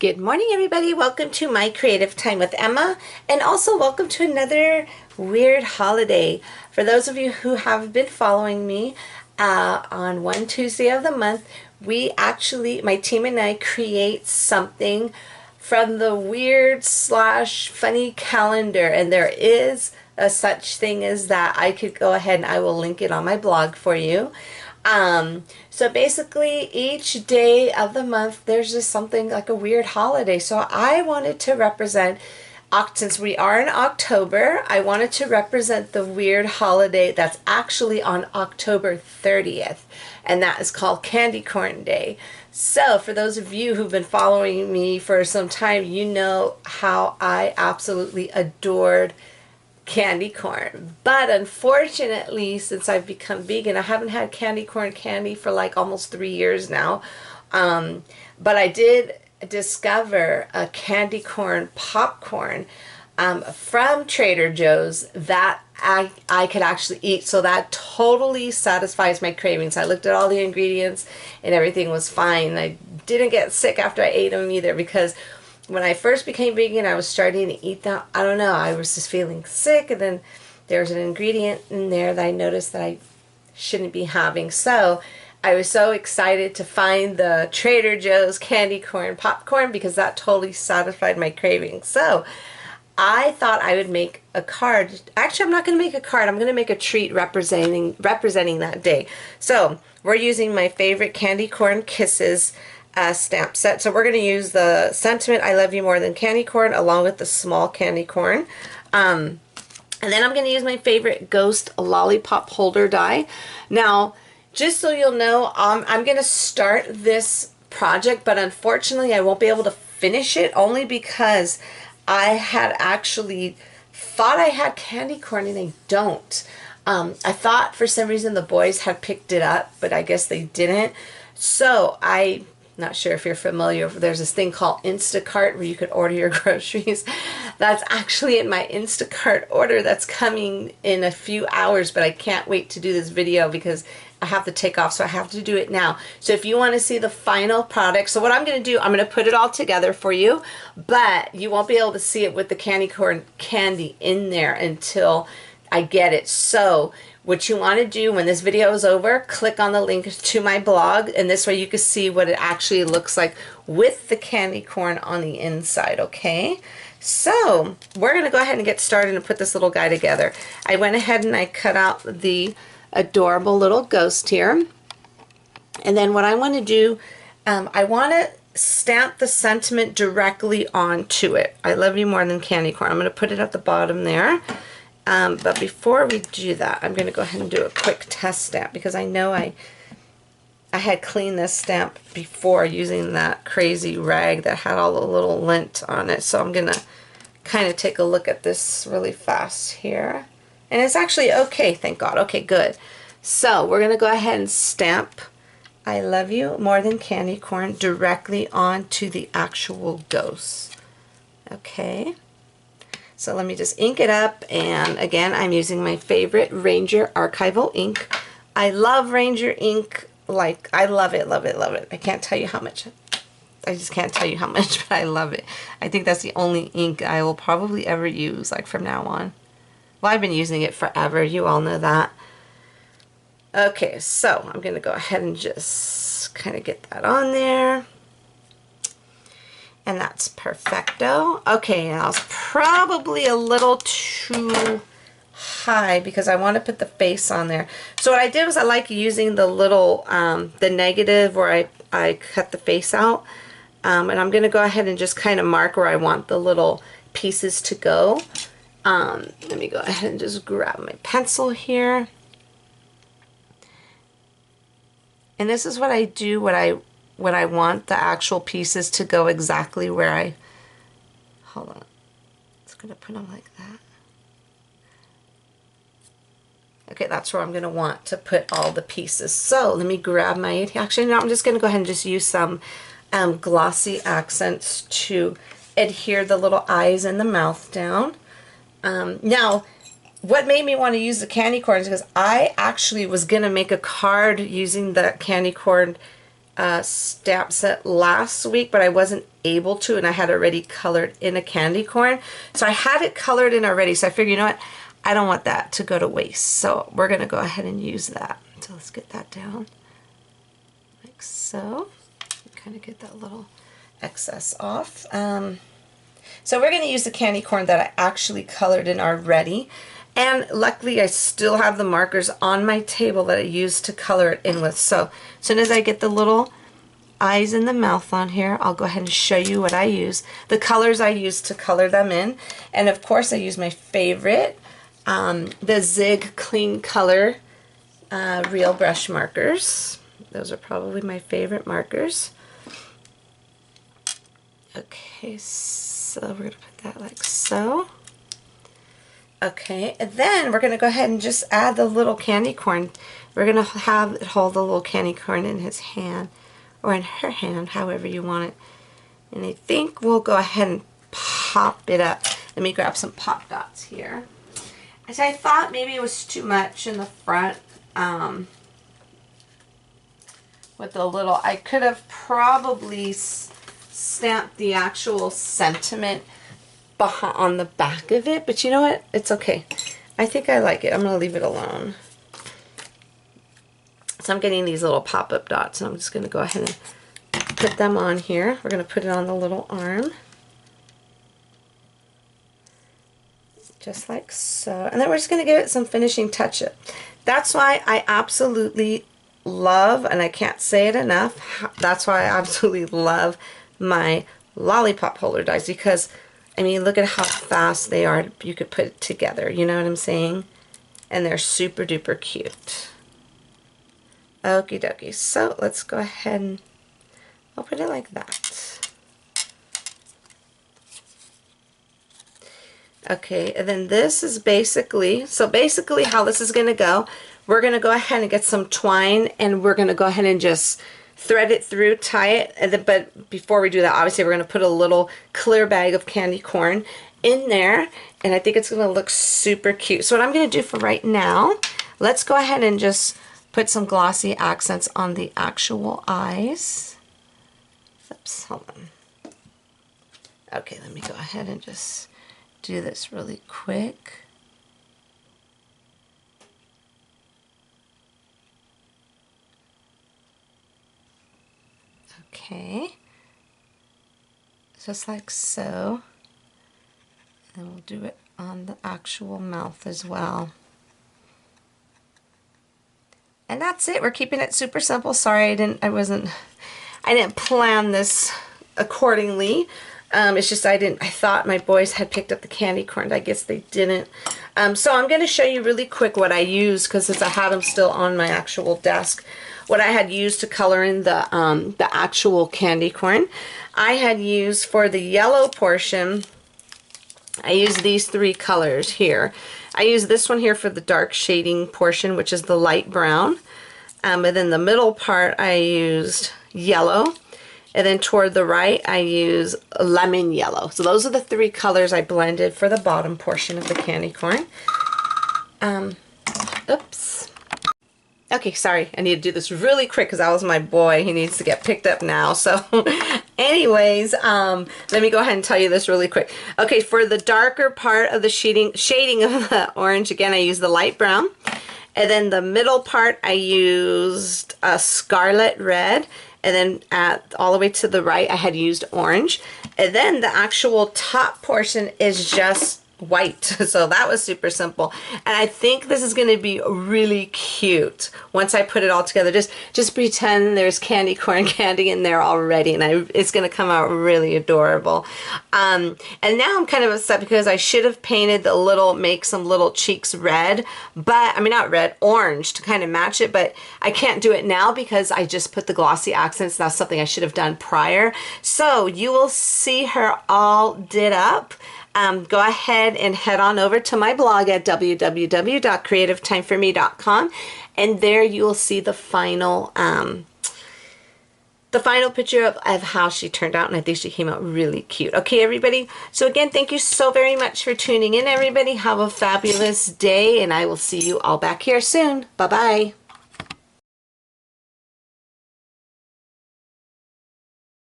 Good morning, everybody. Welcome to My Creative Time with Emma, and also welcome to another weird holiday. For those of you who have been following me, on one Tuesday of the month, my team and I create something from the weird / funny calendar, and there is a such thing as that. I could go ahead and I will link it on my blog for you. So basically each day of the month there's just something like a weird holiday. So I wanted to represent, since we are in October, I wanted to represent the weird holiday that's actually on October 30th, and that is called Candy Corn Day. So for those of you who've been following me for some time, you know how I absolutely adored candy corn. But unfortunately, since I've become vegan, I haven't had candy corn candy for like almost 3 years now. But I did discover a candy corn popcorn from Trader Joe's that I could actually eat. So that totally satisfies my cravings. I looked at all the ingredients and everything was fine. I didn't get sick after I ate them either, because when I first became vegan, I was starting to eat them. I don't know, I was just feeling sick, and then there's an ingredient in there that I noticed that I shouldn't be having. So I was so excited to find the Trader Joe's candy corn popcorn, because that totally satisfied my cravings. So I thought I would make a card. Actually, I'm not going to make a card. I'm going to make a treat representing that day. So we're using my favorite Candy Corn Kisses stamp set. So we're going to use the sentiment, I love you more than candy corn, along with the small candy corn. And then I'm going to use my favorite ghost lollipop holder die. Now, just so you'll know, I'm going to start this project, but unfortunately I won't be able to finish it, only because I had actually thought I had candy corn and I don't. I thought for some reason the boys had picked it up, but I guess they didn't. So I'm not sure if you're familiar, there's this thing called Instacart where you could order your groceries. That's actually in my Instacart order that's coming in a few hours, but I can't wait to do this video because I have to take off, so I have to do it now. So if you want to see the final product, so what I'm going to do, I'm going to put it all together for you, but you won't be able to see it with the candy corn candy in there until I get it. So what you want to do when this video is over, click on the link to my blog, and this way you can see what it actually looks like with the candy corn on the inside, okay? So we're going to go ahead and get started and put this little guy together. I went ahead and I cut out the adorable little ghost here. And then what I want to do, I want to stamp the sentiment directly onto it. I love you more than candy corn. I'm going to put it at the bottom there. But before we do that, I'm going to go ahead and do a quick test stamp, because I know I had cleaned this stamp before using that crazy rag that had all the little lint on it. So I'm going to kind of take a look at this really fast here. And it's actually okay, thank God. Okay, good. So we're going to go ahead and stamp I love you more than candy corn directly onto the actual ghost. Okay. So let me just ink it up, and again, I'm using my favorite Ranger Archival ink. I love Ranger ink, like, I love it, love it, love it. I can't tell you how much. I just can't tell you how much, but I love it. I think that's the only ink I will probably ever use, like, from now on. Well, I've been using it forever, you all know that. Okay, so I'm going to go ahead and just kind of get that on there. And that's perfecto. Okay, now it's probably a little too high because I want to put the face on there. So what I did was I like using the little, the negative where I cut the face out. And I'm going to go ahead and just kind of mark where I want the little pieces to go. Let me go ahead and just grab my pencil here. And this is what I do when I want the actual pieces to go exactly where I, hold on, it's going to put them like that. Okay, that's where I'm going to want to put all the pieces. So let me grab my, actually no, I'm just going to go ahead and just use some glossy accents to adhere the little eyes and the mouth down. Now, what made me want to use the candy corn is because I actually was going to make a card using the candy corn stamp set last week, but I wasn't able to, and I had already colored in a candy corn. So I had it colored in already, so I figured, you know what, I don't want that to go to waste. So we're gonna go ahead and use that. So let's get that down like so. Kind of get that little excess off. So we're going to use the candy corn that I actually colored in already, and luckily I still have the markers on my table that I used to color it in with. So as soon as I get the little eyes and the mouth on here, I'll go ahead and show you what I use, the colors I use to color them in. And of course I use my favorite, the Zig Clean Color real brush markers. Those are probably my favorite markers. Okay, so we're going to put that like so. Okay, and then we're going to go ahead and just add the little candy corn. We're going to have it hold the little candy corn in his hand, or in her hand, however you want it. And I think we'll go ahead and pop it up. Let me grab some pop dots here. As I thought maybe it was too much in the front with the little, I could have probably stamp the actual sentiment on the back of it, but you know what, it's okay. I think I like it. I'm gonna leave it alone. So I'm getting these little pop-up dots, and I'm just gonna go ahead and put them on here. We're gonna put it on the little arm, just like so, and then we're just gonna give it some finishing touch-up. That's why I absolutely love, and I can't say it enough, that's why I absolutely love my lollipop holder dies, because I mean, look at how fast they are. You could put it together, you know what I'm saying? And they're super duper cute. Okie dokie. So let's go ahead and I'll put it like that. Okay, and then this is basically, so basically how this is going to go, we're going to go ahead and get some twine, and we're going to go ahead and just thread it through, tie it, and then, but before we do that, obviously we're going to put a little clear bag of candy corn in there, and I think it's going to look super cute. So what I'm going to do for right now, let's go ahead and just put some glossy accents on the actual eyes. Oops, hold on. Okay, let me go ahead and just do this really quick. Okay, just like so, and we'll do it on the actual mouth as well. And that's it. We're keeping it super simple. Sorry, I didn't plan this accordingly. It's just I thought my boys had picked up the candy corn. I guess they didn't. So I'm going to show you really quick what I use, because since I have them still on my actual desk, what I had used to color in the actual candy corn. I had used for the yellow portion, I used these three colors here. I used this one here for the dark shading portion, which is the light brown. And then the middle part I used yellow. And then toward the right I use lemon yellow. So those are the three colors I blended for the bottom portion of the candy corn. Oops. Okay, sorry, I need to do this really quick because that was my boy. He needs to get picked up now. So anyways, let me go ahead and tell you this really quick. Okay, for the darker part of the shading of the orange, again, I used the light brown. And then the middle part, I used a scarlet red. And then all the way to the right, I had used orange. And then the actual top portion is just white. So that was super simple. And I think this is going to be really cute once I put it all together. Just pretend there's candy corn candy in there already, and it's going to come out really adorable. And now I'm kind of upset because I should have painted make some little cheeks red, but I mean not red, orange to kind of match it, but I can't do it now because I just put the glossy accents. That's something I should have done prior. So you will see her all did up. Go ahead and head on over to my blog at www.creativetimeforme.com, and there you will see the final picture of how she turned out, and I think she came out really cute. Okay, everybody, so again, thank you so very much for tuning in, everybody. Have a fabulous day, and I will see you all back here soon. Bye-bye.